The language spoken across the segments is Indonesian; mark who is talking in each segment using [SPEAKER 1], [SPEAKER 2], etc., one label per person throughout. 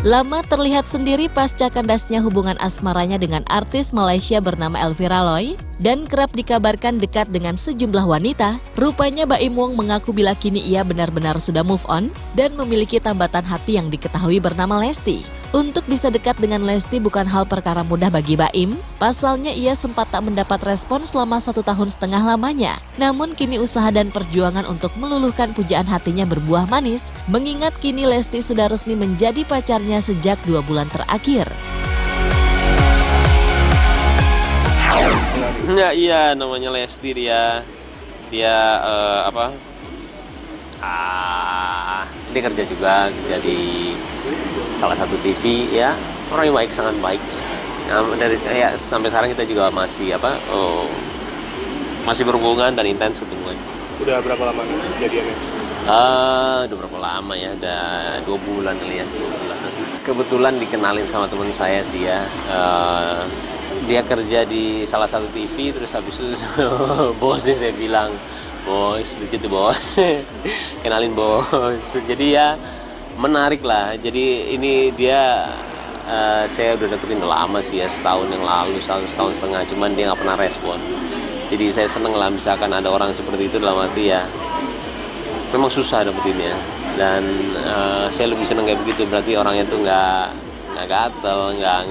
[SPEAKER 1] Lama terlihat sendiri pasca kandasnya hubungan asmaranya dengan artis Malaysia bernama Elvira Loy dan kerap dikabarkan dekat dengan sejumlah wanita. Rupanya Baim Wong mengaku bila kini ia benar-benar sudah move on dan memiliki tambatan hati yang diketahui bernama Lesti. Untuk bisa dekat dengan Lesti bukan hal perkara mudah bagi Baim. Pasalnya ia sempat tak mendapat respon selama 1,5 tahun lamanya. Namun kini usaha dan perjuangan untuk meluluhkan pujaan hatinya berbuah manis, mengingat kini Lesti sudah resmi menjadi pacarnya sejak 2 bulan terakhir.
[SPEAKER 2] Ya, iya, namanya Lesti dia dia kerja juga jadi salah satu TV ya, orang yang baik, sangat baik. Nah, sampai sekarang kita juga masih masih berhubungan dan intens hubungan.
[SPEAKER 3] Udah berapa lama kejadiannya?
[SPEAKER 2] Udah berapa lama ya? Udah 2 bulan kali ya. 2 bulan. Kebetulan dikenalin sama teman saya sih ya. Dia kerja di salah satu TV, terus habis itu bosnya saya bilang, "Bos, lucu tuh bos." Kenalin bos. Jadi ya menarik lah. Jadi ini dia saya udah deketin lama sih ya, setahun yang lalu, setahun setengah, cuman dia nggak pernah respon. Jadi saya seneng lah misalkan ada orang seperti itu, dalam arti ya memang susah dapetinnya. Dan saya lebih seneng kayak begitu, berarti orangnya tuh nggak gatel, nggak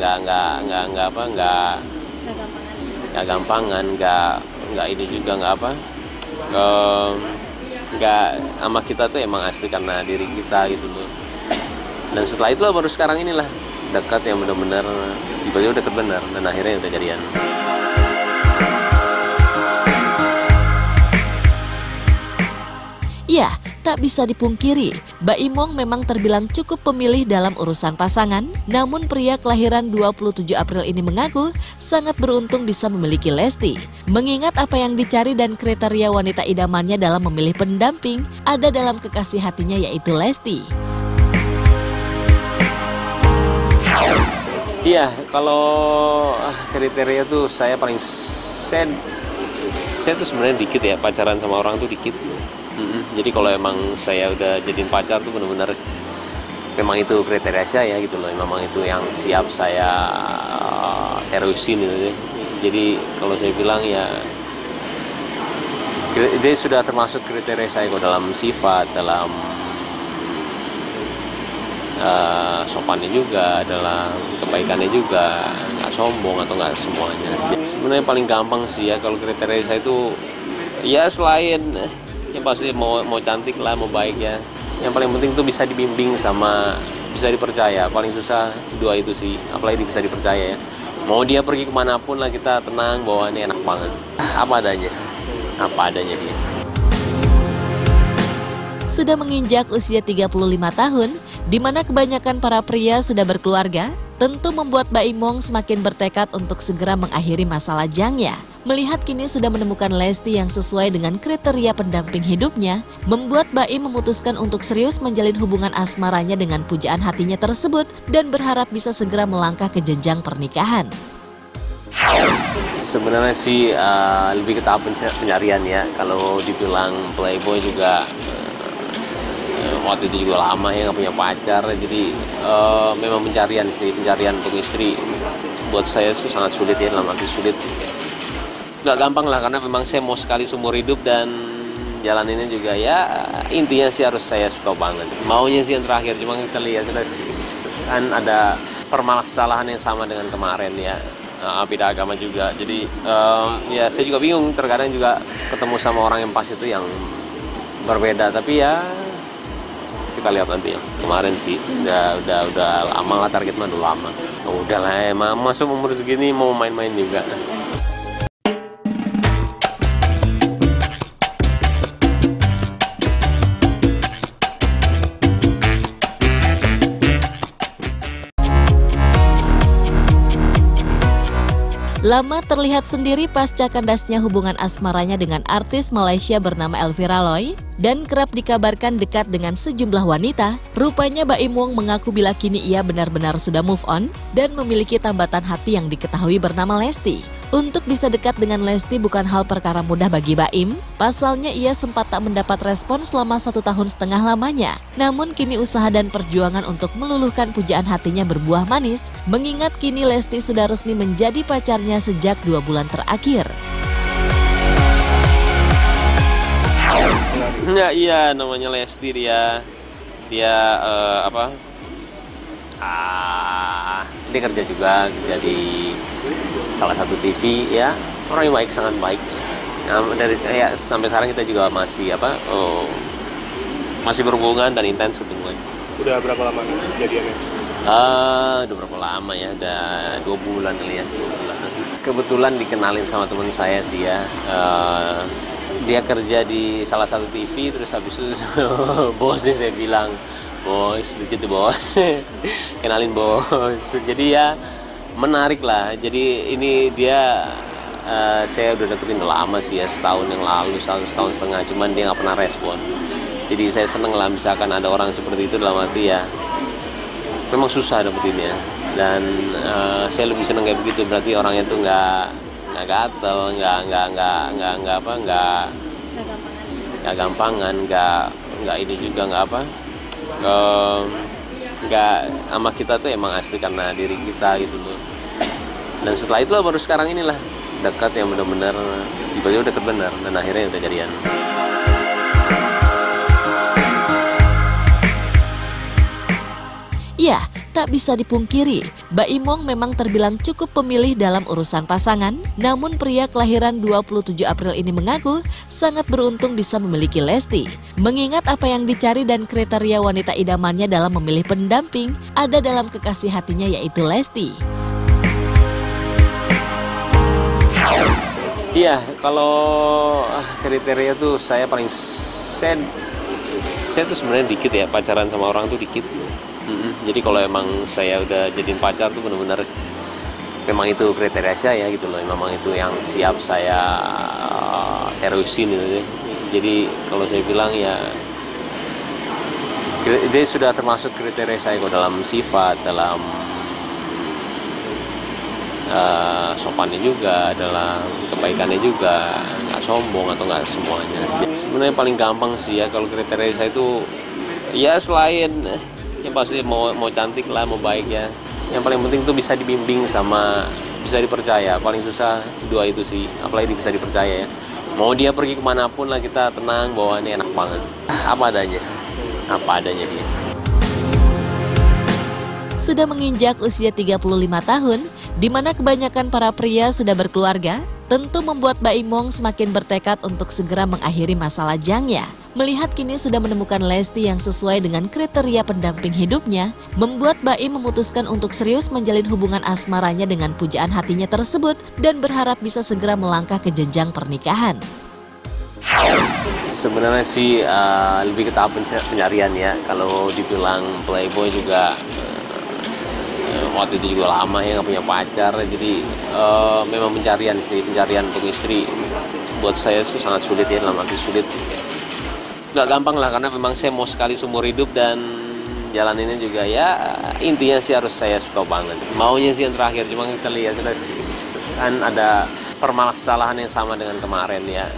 [SPEAKER 2] gampangan, nggak ini juga nggak sama kita tuh emang asli karena diri kita gitu loh. Dan setelah itu baru sekarang inilah dekat yang benar-benar tiba-tiba deket benar dan akhirnya udah jadian.
[SPEAKER 1] Ya, tak bisa dipungkiri, Baim Wong memang terbilang cukup pemilih dalam urusan pasangan. Namun pria kelahiran 27 April ini mengaku sangat beruntung bisa memiliki Lesti. Mengingat apa yang dicari dan kriteria wanita idamannya dalam memilih pendamping ada dalam kekasih hatinya, yaitu Lesti.
[SPEAKER 2] Iya, kalau kriteria tuh saya tuh sebenarnya dikit ya, pacaran sama orang tuh dikit. Jadi kalau emang saya udah jadiin pacar tuh benar-benar memang itu kriteria saya gitu loh, memang itu yang siap saya seriusin gitu. Jadi kalau saya bilang ya itu sudah termasuk kriteria saya kok, dalam sifat, dalam sopannya juga, dalam kebaikannya juga, nggak sombong atau nggak semuanya. Sebenarnya paling gampang sih ya kalau kriteria saya itu ya selain ya pasti mau cantik lah, mau baik ya. Yang paling penting itu bisa dibimbing sama bisa dipercaya. Paling susah dua itu sih, apalagi bisa dipercaya ya. Mau dia pergi kemanapun lah kita tenang bahwa ini enak banget. Apa adanya dia.
[SPEAKER 1] Sudah menginjak usia 35 tahun, di mana kebanyakan para pria sudah berkeluarga, tentu membuat Baim Wong semakin bertekad untuk segera mengakhiri masa lajangnya. Melihat kini sudah menemukan Lesti yang sesuai dengan kriteria pendamping hidupnya, membuat Baim memutuskan untuk serius menjalin hubungan asmaranya dengan pujaan hatinya tersebut dan berharap bisa segera melangkah ke jenjang pernikahan.
[SPEAKER 2] Sebenarnya sih lebih ke tahap pencarian ya. Kalau dibilang playboy juga waktu itu juga lama ya nggak punya pacar, jadi memang pencarian untuk istri buat saya itu sangat sulit ya, dalam arti sulit. Nggak gampang lah karena memang saya mau sekali seumur hidup dan jalan ini juga ya intinya sih harus saya suka banget. Maunya sih yang terakhir, cuma kita lihat kan ada permasalahan yang sama dengan kemarin ya, beda agama juga. Jadi ya saya juga bingung, terkadang juga ketemu sama orang yang pas itu yang berbeda, tapi ya kita lihat nanti ya. Kemarin sih udah lama lah, target mah udah lama. Udah lah emang masuk umur segini mau main-main juga.
[SPEAKER 1] Lama terlihat sendiri pasca kandasnya hubungan asmaranya dengan artis Malaysia bernama Elvira Loy dan kerap dikabarkan dekat dengan sejumlah wanita. Rupanya Baim Wong mengaku bila kini ia benar-benar sudah move on dan memiliki tambatan hati yang diketahui bernama Lesti. Untuk bisa dekat dengan Lesti bukan hal perkara mudah bagi Baim. Pasalnya ia sempat tak mendapat respon selama 1,5 tahun lamanya. Namun kini usaha dan perjuangan untuk meluluhkan pujaan hatinya berbuah manis, mengingat kini Lesti sudah resmi menjadi pacarnya sejak 2 bulan terakhir.
[SPEAKER 2] Ya, iya, namanya Lesti dia dia kerja juga jadi salah satu TV ya, orang yang baik, sangat baik. Nah, dari sampai sekarang kita juga masih masih berhubungan dan intens hubungan.
[SPEAKER 3] Udah berapa lama jadiannya?
[SPEAKER 2] Udah berapa lama ya? Udah 2 bulan kali ya. 2 bulan. Kebetulan dikenalin sama teman saya sih ya. Dia kerja di salah satu TV, terus habis itu bosnya saya bilang, "Bos, lucu tuh bos." Kenalin bos. Jadi ya menarik lah. Jadi ini dia saya udah deketin udah lama sih ya, setahun yang lalu, setahun setengah, cuman dia nggak pernah respon. Jadi saya seneng lah misalkan ada orang seperti itu, dalam arti ya memang susah dapetinnya. Dan saya lebih seneng kayak begitu, berarti orangnya tuh nggak gatel, nggak gampangan, nggak ini juga nggak sama kita tuh emang asli karena diri kita gitu loh. Dan setelah itu baru sekarang inilah dekat yang benar-benar tiba-tiba deket benar, dan akhirnya udah jadian.
[SPEAKER 1] Ya, tak bisa dipungkiri, Baim Wong memang terbilang cukup pemilih dalam urusan pasangan. Namun pria kelahiran 27 April ini mengaku sangat beruntung bisa memiliki Lesti. Mengingat apa yang dicari dan kriteria wanita idamannya dalam memilih pendamping ada dalam kekasih hatinya, yaitu Lesti.
[SPEAKER 2] Iya, kalau kriteria tuh saya tuh sebenarnya dikit ya, pacaran sama orang tuh dikit. Jadi kalau emang saya udah jadiin pacar tuh benar-benar memang itu kriteria saya gitu loh, memang itu yang siap saya seriusin gitu. Jadi kalau saya bilang ya dia sudah termasuk kriteria saya kok, dalam sifat, dalam sopannya juga, dalam kebaikannya juga, nggak sombong atau nggak semuanya. Sebenarnya paling gampang sih ya kalau kriteria saya itu ya selain ya pasti mau cantik lah, mau baik ya. Yang paling penting itu bisa dibimbing sama bisa dipercaya. Paling susah dua itu sih, apalagi bisa dipercaya ya. Mau dia pergi kemanapun lah kita tenang bahwa ini enak banget. Apa adanya dia.
[SPEAKER 1] Sudah menginjak usia 35 tahun, di mana kebanyakan para pria sudah berkeluarga, tentu membuat Baim Wong semakin bertekad untuk segera mengakhiri masa lajangnya. Melihat kini sudah menemukan Lesti yang sesuai dengan kriteria pendamping hidupnya, membuat Baim memutuskan untuk serius menjalin hubungan asmaranya dengan pujaan hatinya tersebut dan berharap bisa segera melangkah ke jenjang pernikahan.
[SPEAKER 2] Sebenarnya sih lebih ke tahap pencarian ya. Kalau dibilang playboy juga waktu itu juga lama ya nggak punya pacar, jadi memang pencarian untuk istri buat saya itu sangat sulit ya, dalam arti sulit. Nggak gampang lah, karena memang saya mau sekali seumur hidup dan jalan ini juga ya intinya sih harus saya suka banget. Maunya sih yang terakhir, cuma kita lihat kan ada permasalahan yang sama dengan kemarin ya,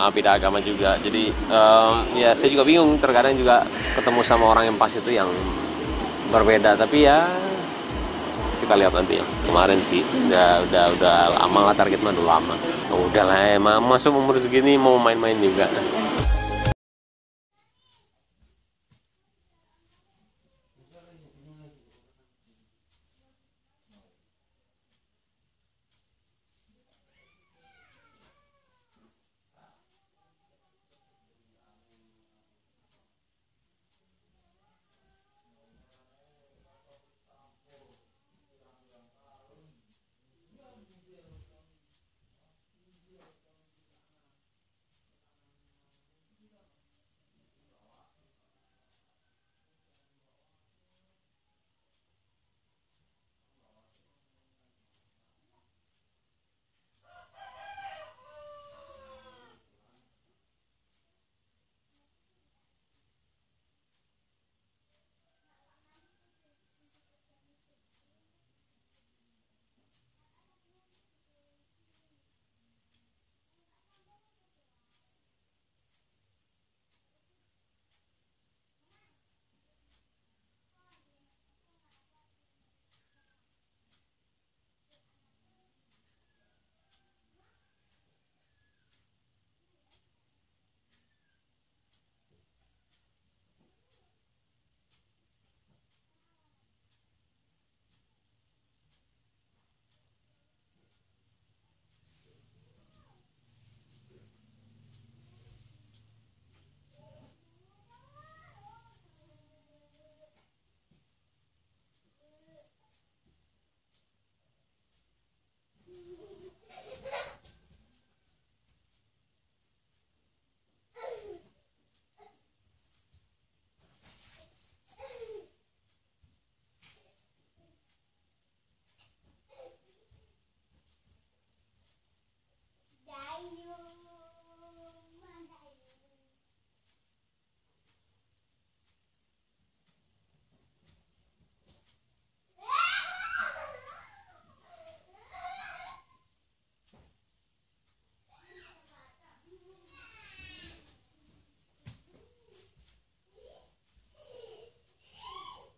[SPEAKER 2] beda agama juga. Jadi ya saya juga bingung, terkadang juga ketemu sama orang yang pas itu yang berbeda, tapi ya kita lihat nanti ya. Kemarin sih udah lama lah, target mah udah lama. Udah lah, emang masuk umur segini mau main-main juga.